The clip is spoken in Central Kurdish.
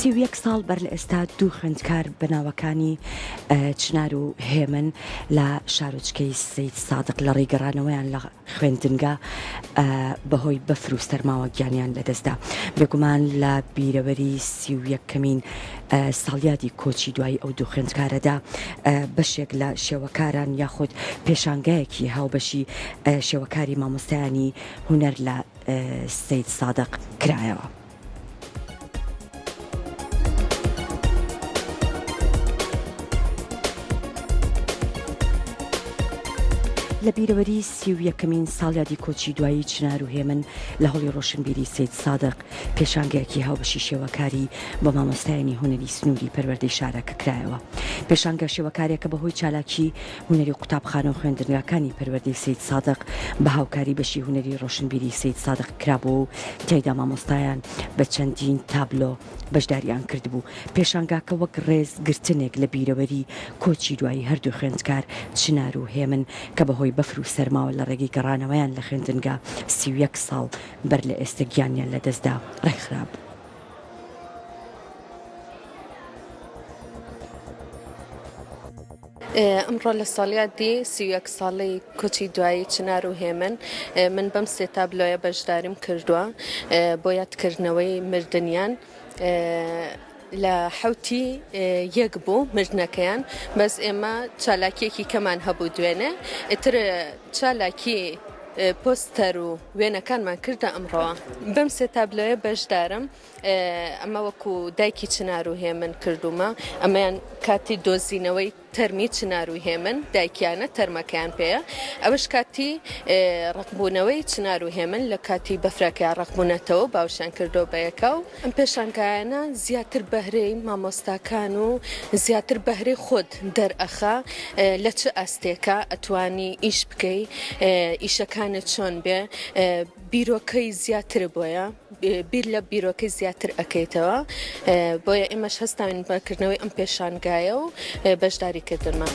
31 ساڵ بەر لە ئێستا دوو خوێندکار بەناوەکانی چنار و هێمن لە شارۆچکەی سەید سادق لە ڕێگەڕانەوەیان لە خوێندنگا بەهۆی بەفر و سەرماوە گیانیان لەدەستدا. بێگومان لە بیرەوەری 31کەمین ساڵیادی کۆچی دوای ئەو دوو خوێندکارەدا بەشێک لە شێوەکاران یاخود پێشانگایەکی هاوبەشی شێوەکاری مامۆستایانی هونەر لە سەید سادق کرایەوە. لە بیرەوەری 31کەمین ساڵیادی کۆچی دوایی چنار و هێمن لە هەڵی ڕۆشنبیری سەید سادق پێشانگایەکی هاوبەشی شێوەکاری بە مامۆستایانی هونەری سنووری پەروەردەی شارەکە کرایەوە. پێشانگە شێوەکارێکە بەهۆی چالاکی هونەری قوتابخانە و خوێندنگاکانی پەروەردەی سەید سادق بە هاوکاری بەشی هونەری ڕۆشنبیری سەید سادق کرابوو و تیایدا مامۆستایان بە چەندین تابلۆ بەشداریان کردبوو. پێشانگاکە وەک ڕێزگرتنێک لە بیرەوەری کۆچی دوایی هەردوو خوێندکار چنار و هێمن کە بەهۆی بەفر و سەرماوە لە ڕێگەی گەڕانەوەیان لە خوێندنگا 31 ساڵ بەر لە ئێستا گیانیان لەدەستدا ڕێکخراب. ئەمڕۆ لە ساڵیادی 31 ساڵی کۆچی دوایی چنار و هێمن من بەم سێ تابلۆیە بەشداریم کردووە بۆ یادکردنەوەی مردنیان. لە حوتی یەک بوو مردنەکەیان، بەس ئێمە چالاکیەکی کەمان هەبوو دوێنێ ئتر چالاکی پۆستەر و وێنەکانمان کردە ئەمڕۆوە. بەم سێ تابلۆیە بەشدارم. ئەمە وەکو دایکی چنار و هێمن کردومە، ئەمەیان کاتی دۆزینەوەی تەرمی چنار و هێمن دایکیانە تەرمەکەیان پێەیە، ئەوەش کاتی ڕقبوونەوەی چنار و هێمن لە کاتی بەفرەکەیان ڕقبوونەتەوە باوشیان کردو بەیەکە و ئەم پێشانگایانە زیاتر بەهرەی مامۆستاکان و زیاتر بەهرەی خۆت دەرئەخا لە چ ئەستێکە ئەتوانی ئیش بکەی، ئیشەکانت چۆن بێ، بیرۆکەی زیاتر بۆیە بیر لە بیرۆکەی زیاتر ئەەکەیتەوە. بۆیە ئێمەش هەستاوین بەکردنەوەی ئەم پێشانگایە و بەشداریکردنمان.